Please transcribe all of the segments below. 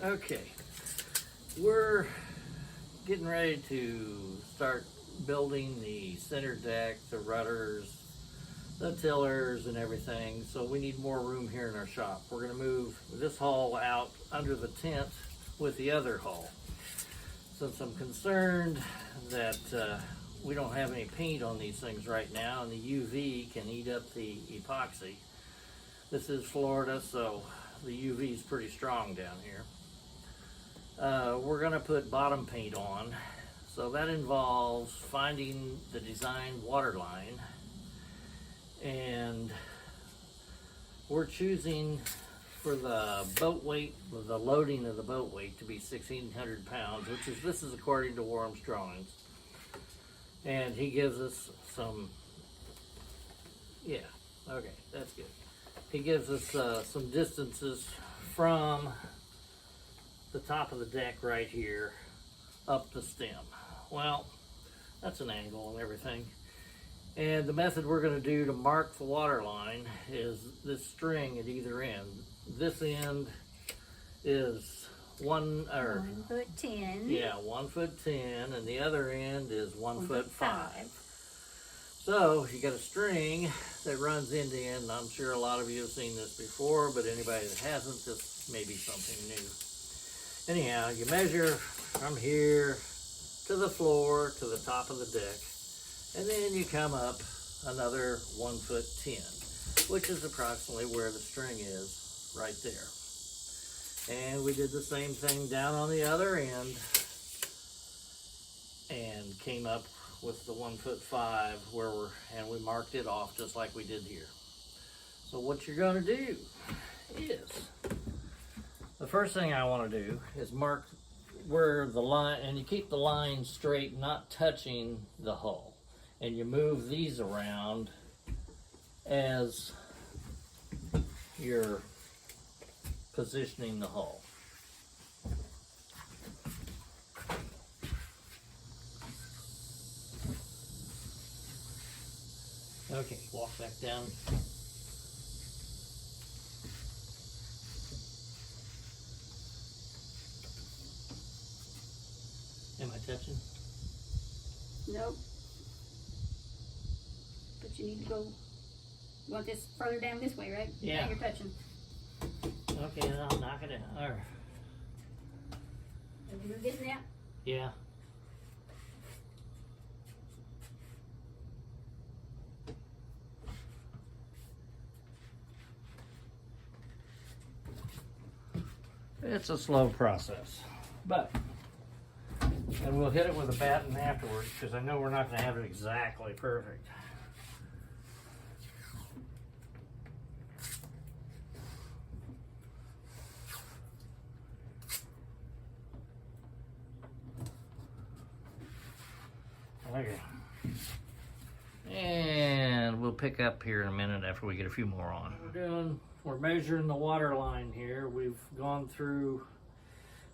Okay, we're getting ready to start building the center deck, the rudders, the tillers and everything, so we need more room here in our shop. We're going to move this hull out under the tent with the other hull. Since I'm concerned that we don't have any paint on these things right now and the UV can eat up the epoxy. This is Florida, so the UV is pretty strong down here. We're going to put bottom paint on, so that involves finding the designed waterline, and we're choosing for the boat weight, the loading of the boat weight to be 1,600 pounds, this is according to Wharram's drawings. And he gives us some, yeah, okay, that's good. He gives us some distances from the top of the deck right here up the stem. Well, that's an angle and everything. And the method we're going to do to mark the water line is this string at either end. This end is 1 foot 10. Yeah, 1 foot 10, and the other end is 1 foot 5. So you got a string that runs end to end. I'm sure a lot of you have seen this before, but anybody that hasn't, this may be something new. Anyhow, you measure from here to the floor to the top of the deck, and then you come up another 1 foot 10, which is approximately where the string is right there. And we did the same thing down on the other end and came up with the 1 foot 5 and we marked it off just like we did here. So what you're going to do is, the first thing I want to do is mark where the line, and you keep the line straight, not touching the hull. And you move these around as you're positioning the hull. Okay, walk back down. Am I touching? Nope. But you need to go, you want this further down this way, right? Yeah. Now you're touching. Okay, then I'll knock it out. All right. So you're getting that? Yeah. It's a slow process, and we'll hit it with a batten afterwards because I know we're not going to have it exactly perfect. Okay. And we'll pick up here in a minute after we get a few more on. We're measuring the water line here. We've gone through,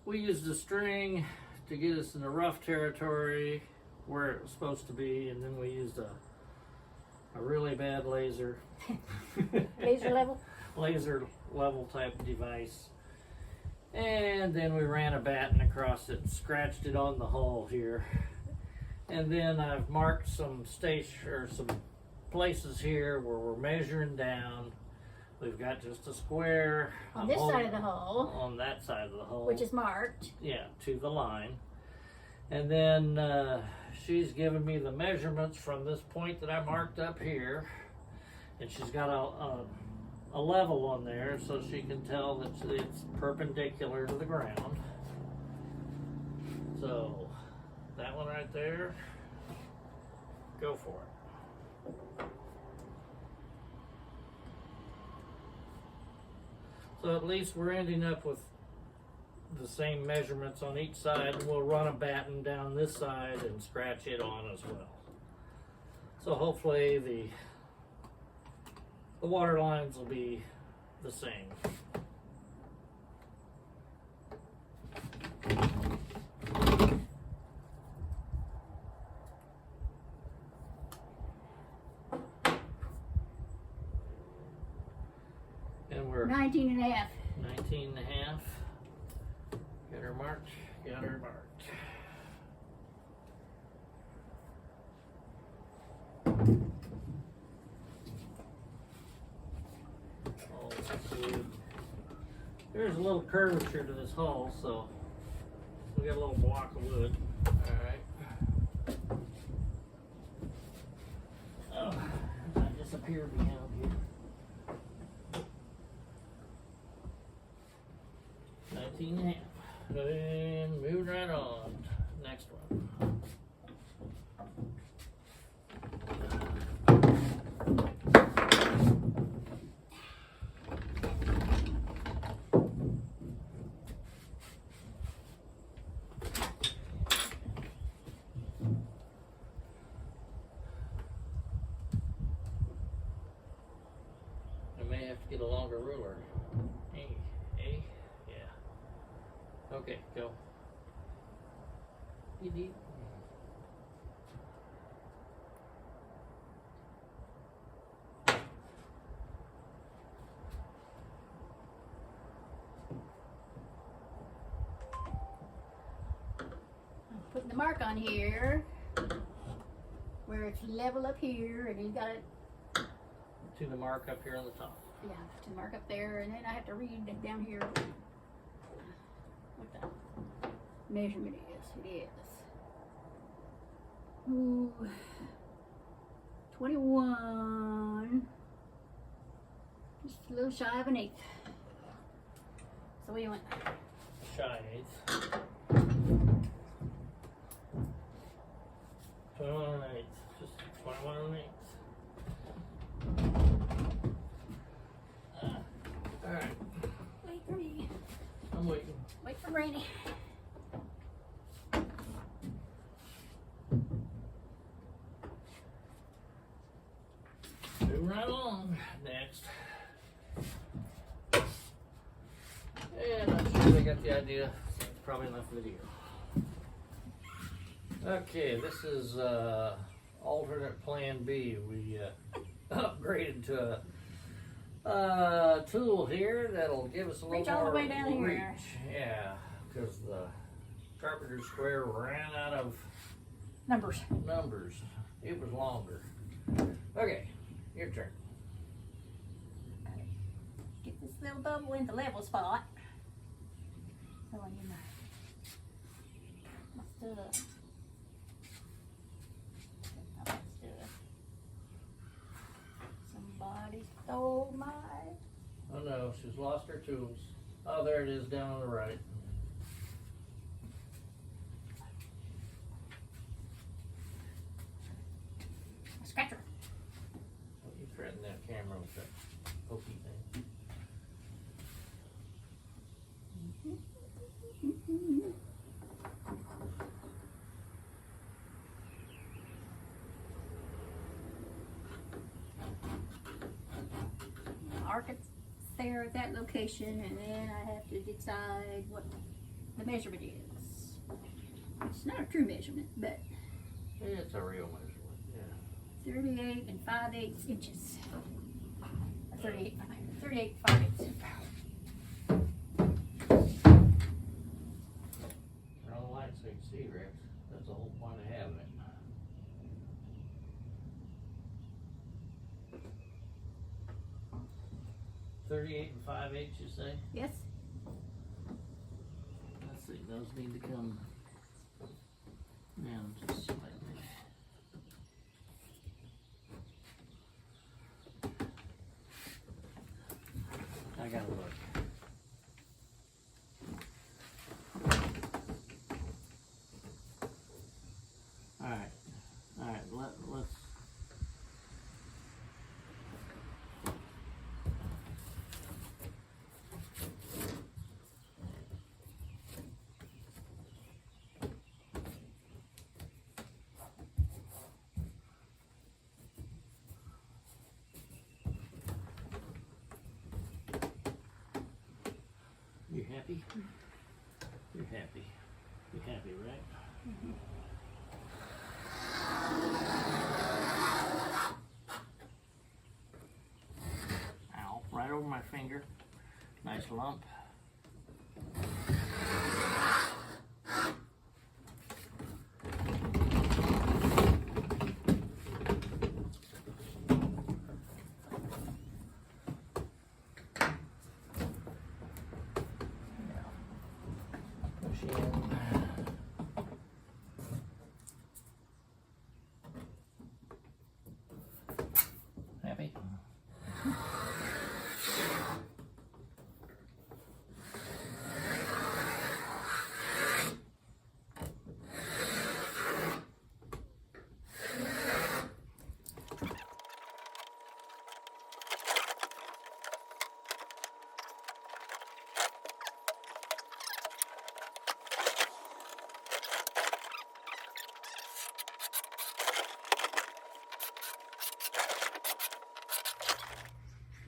we used a string to get us in the rough territory where it was supposed to be, and then we used a really bad laser. Laser level? Laser level type device. And then we ran a batten across it, scratched it on the hull here. And then I've marked some some places here where we're measuring down. We've got just a square on this side of the hull. On that side of the hull, which is marked. Yeah, to the line. And then she's given me the measurements from this point that I marked up here, and she's got a level on there so she can tell that it's perpendicular to the ground. So that one right there, go for it. So at least we're ending up with the same measurements on each side, and we'll run a batten down this side and scratch it on as well. So hopefully the water lines will be the same. And we're 19 and a half. 19 and a half. Got her marked. Got her marked. All good. There's a little curvature to this hull, so we got a little block of wood. Alright. Oh, I disappeared behind here. 19 and a half. And moving right on. Next one. I may have to get a longer ruler. Hey, yeah. Okay, go. You need. Putting the mark on here where it's level up here, and you got it. To the mark up here on the top. Yeah, to mark up there, and then I have to read it down here what the measurement is. It is. Ooh, 21. Just a little shy of an eighth. So we went. Shy eighths. 21 and eighths. Just 21 and eighths. Alright. Wait for me. I'm waiting. Wait for Granny. Move right along. Next. And I'm sure they got the idea. So it's probably enough video. Okay, this is alternate plan B. We upgraded to a tool here that'll give us a little Reach all the more way down here. reach. Yeah, because the carpenter square ran out of Numbers. numbers. It was longer. Okay, your turn. Get this little bubble in the level spot. So I need my stuff. Somebody stole my. Oh no, she's lost her tools. Oh, there it is down on the right. Scratcher. Don't you threaten that camera with that pokey thing. Mark it there at that location, and then I have to decide what the measurement is. It's not a true measurement, but It's a real measurement, yeah. 38 and 5/8 inches. 38, 38, 5/8. Turn on the light so you can see, Rex. That's the whole point of having it. $38 and 5/8, you say? Yes. Let's see, those need to come down just slightly. I gotta look. Alright, let's. You happy? You're happy. You're happy, right? Mm-hmm. Ow, right over my finger. Nice lump.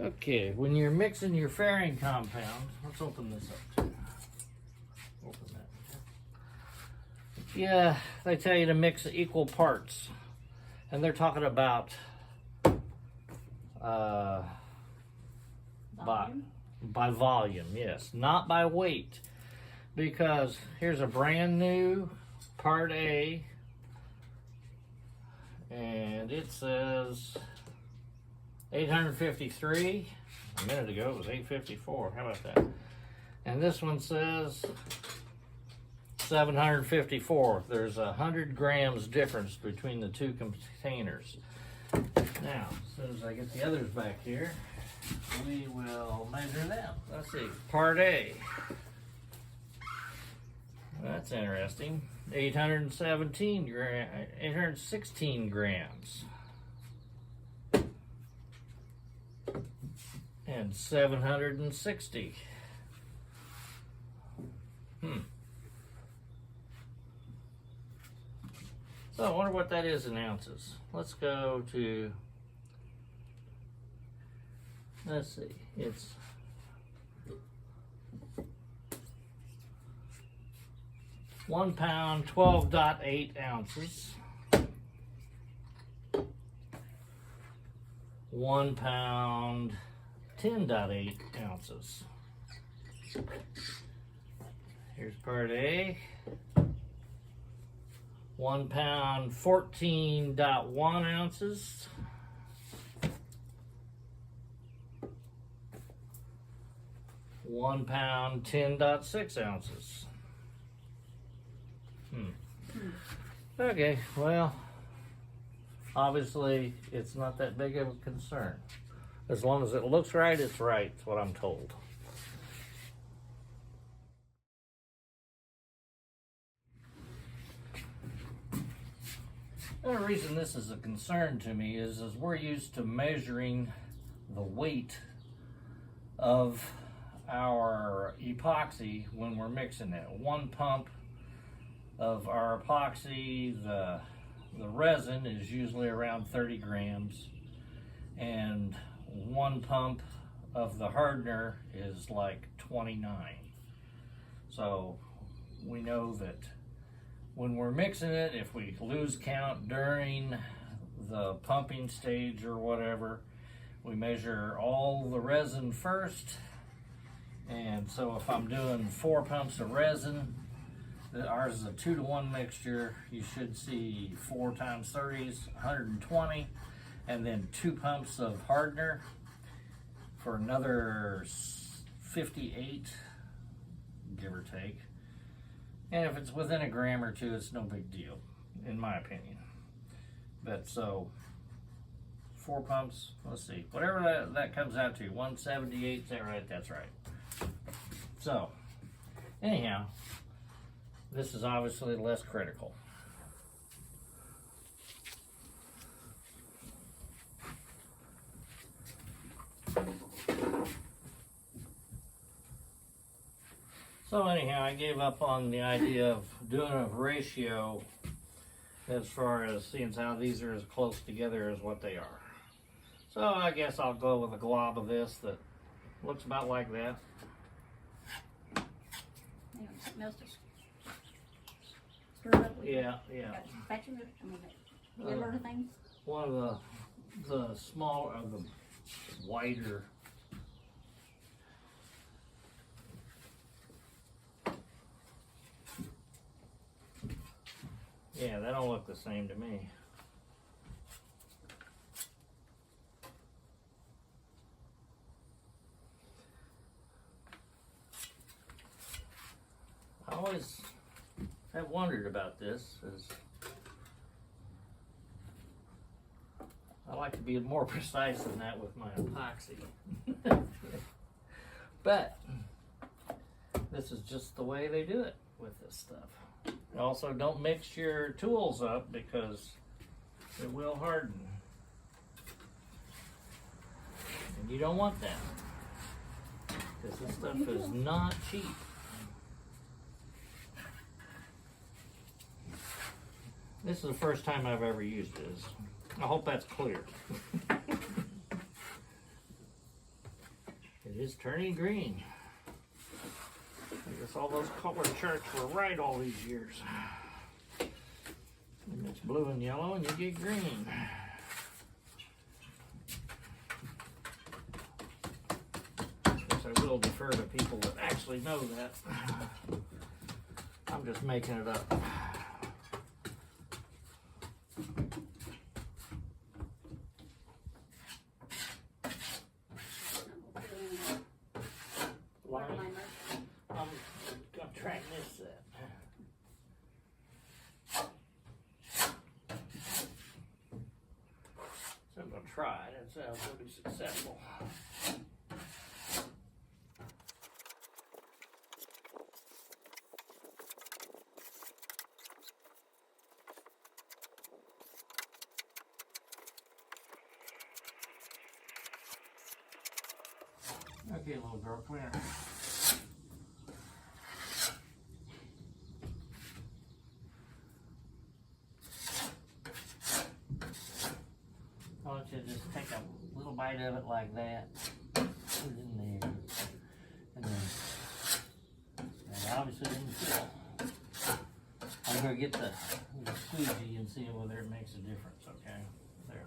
Okay, when you're mixing your fairing compound, let's open this up too. Open that. Yeah, they tell you to mix equal parts. And they're talking about by volume, yes, not by weight. Because here's a brand new part A, and it says 853. A minute ago it was 854. How about that? And this one says 754. There's 100 grams difference between the two containers. Now, as soon as I get the others back here, we will measure them. Let's see, part A. That's interesting. 816 grams. And 760. So I wonder what that is in ounces. Let's go to, let's see, it's 1 pound, 12.8 ounces. 1 pound, 10.8 ounces. Here's part A. 1 pound, 14.1 ounces. One pound, 10.6 ounces. Okay, well, obviously it's not that big of a concern. As long as it looks right, it's right. That's what I'm told. The reason this is a concern to me is we're used to measuring the weight of our epoxy when we're mixing it. One pump of our epoxy, the resin is usually around 30 grams, and one pump of the hardener is like 29. So we know that when we're mixing it, if we lose count during the pumping stage or whatever, we measure all the resin first. And so if I'm doing 4 pumps of resin, ours is a 2-to-1 mixture. You should see 4 times 30 is 120, and then 2 pumps of hardener for another 58, give or take. And if it's within a gram or two, it's no big deal, in my opinion. But so 4 pumps, let's see, whatever that comes out to, 178, is that right? That's right. So anyhow, this is obviously less critical. So anyhow, I gave up on the idea of doing a ratio as far as seeing how these are as close together as what they are. So I guess I'll go with a glob of this that looks about like that. Something else to stir up with. Yeah. Got some spatula, liver things. One of the smaller, of the wider. Yeah, they don't look the same to me. I always have wondered about this, as I like to be more precise than that with my epoxy. But this is just the way they do it with this stuff. Also, don't mix your tools up because it will harden. And you don't want that, because this stuff is not cheap. This is the first time I've ever used this. I hope that's clear. is turning green. I guess all those color charts were right all these years. And it's blue and yellow and you get green. Of course, I will defer to people that actually know that. I'm just making it up. I'm trying this set. So I'm going to try it and see how it'll be successful. Okay, little girl, come here. Why don't you just take a little bite of it like that, put it in there, and then, and obviously didn't fill. I'm going to get the squeegee and see whether it makes a difference, okay? There.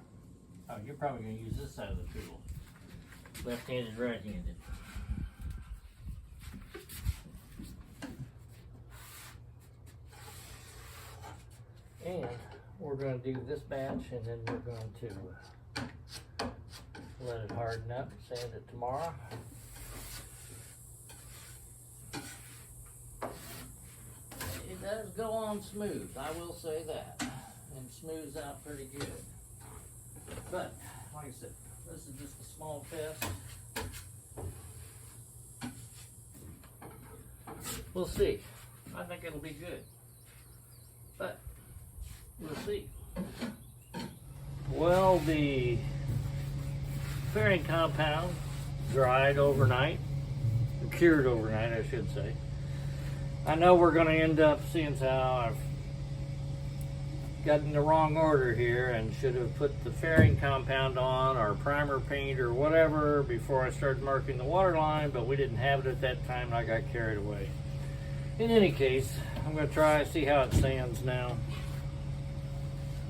Oh, you're probably going to use this side of the tool. Left-handed, right-handed. And we're going to do this batch, and then we're going to let it harden up and sand it tomorrow. It does go on smooth, I will say that, and smooths out pretty good. But, like I said, this is just a small test. We'll see. I think it'll be good. But, we'll see. Well, the fairing compound dried overnight, cured overnight, I should say. I know we're going to end up seeing how I've gotten the wrong order here and should have put the fairing compound on or primer paint or whatever before I started marking the waterline, but we didn't have it at that time and I got carried away. In any case, I'm going to try see how it sands now,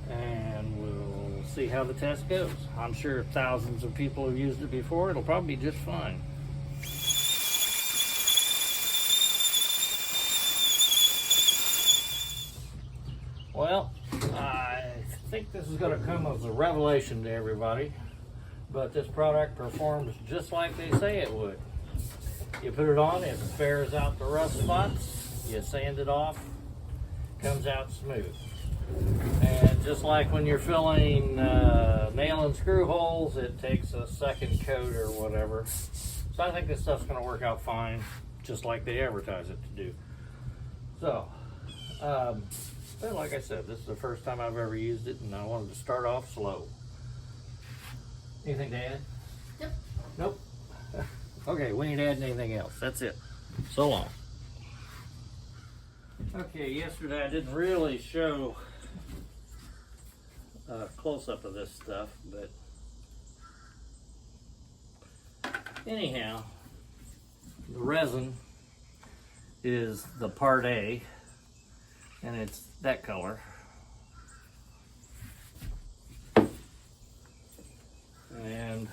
and we'll see how the test goes. I'm sure thousands of people have used it before. It'll probably be just fine. Well, I think this is going to come as a revelation to everybody, but this product performs just like they say it would. You put it on, it spares out the rough spots, you sand it off, comes out smooth. And just like when you're filling nail and screw holes, it takes a second coat or whatever. So I think this stuff's going to work out fine, just like they advertise it to do. So, but like I said, this is the first time I've ever used it, and I wanted to start off slow. Anything to add? Nope. Nope. Okay, we ain't adding anything else. That's it. So long. Okay, yesterday I didn't really show a close-up of this stuff, but anyhow, the resin is the part A, and it's that color. And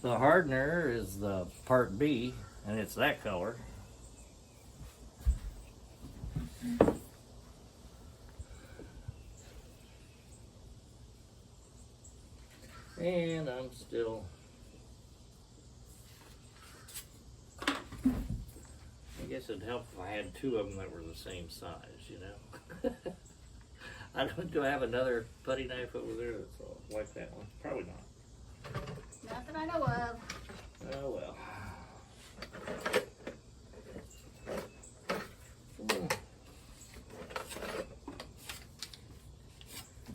the hardener is the part B, and it's that color. And I'm still, I guess it'd help if I had two of them that were the same size, you know. I don't, do I have another putty knife over there that's like that one? Probably not. Not that I know of. Oh well.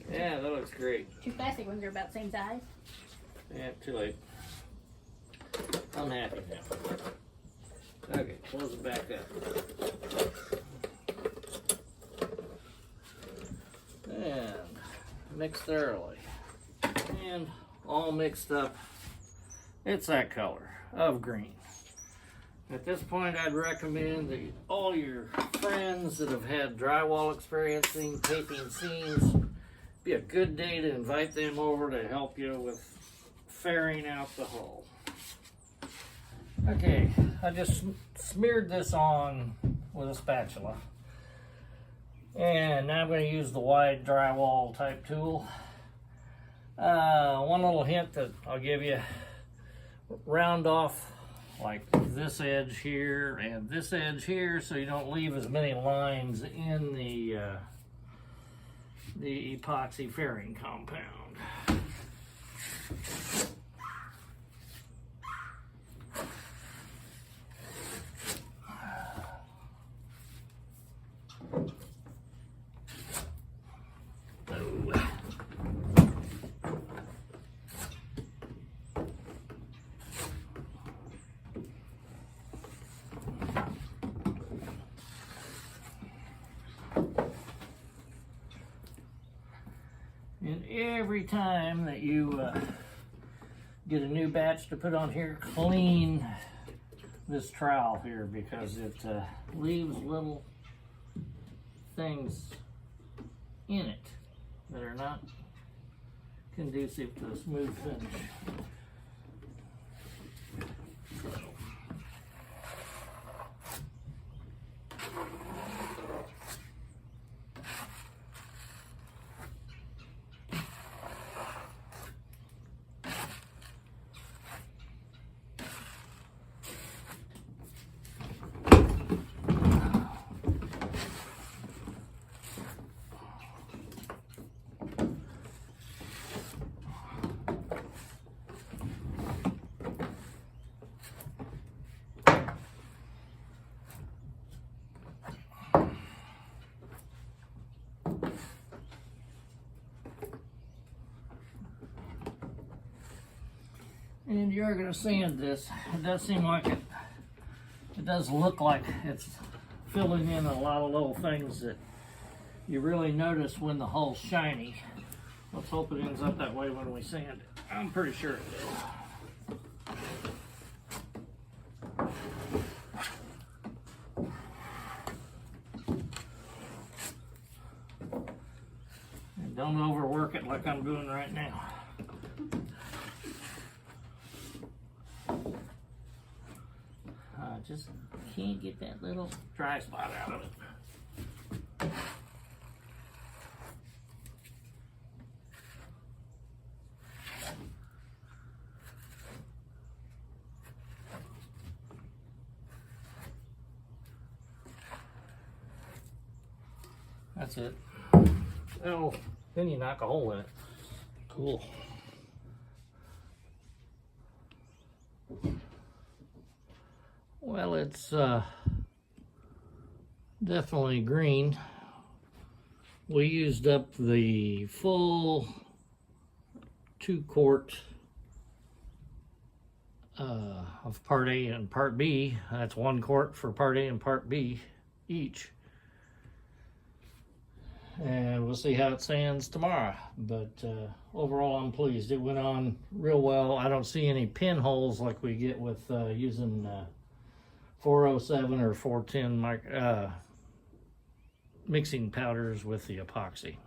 Yeah, that looks great. Two plastic ones are about the same size. Yeah, too late. I'm happy now. Okay, close it back up. And mix thoroughly. And all mixed up. It's that color. of green. At this point, I'd recommend that all your friends that have had drywall experiencing, taping seams, be a good day to invite them over to help you with fairing out the hull. Okay, I just smeared this on with a spatula. And now I'm going to use the wide drywall type tool. One little hint that I'll give you, round off like this edge here and this edge here so you don't leave as many lines in the epoxy fairing compound. And every time that you get a new batch to put on here, clean this trowel here because it leaves little things in it that are not conducive to a smooth finish. And you're going to sand this. It does seem like it does look like it's filling in a lot of little things that you really notice when the hull's shiny. Let's hope it ends up that way when we sand it. I'm pretty sure it will. And don't overwork it like I'm doing right now. Just can't get that little dry spot out of it. That's it. Oh, then you knock a hole in it. Cool. Well, it's definitely green. We used up the full 2 quart of part A and part B. That's 1 quart for part A and part B each. And we'll see how it sands tomorrow. But overall, I'm pleased. It went on real well. I don't see any pinholes like we get with using 407 or 410 mixing powders with the epoxy.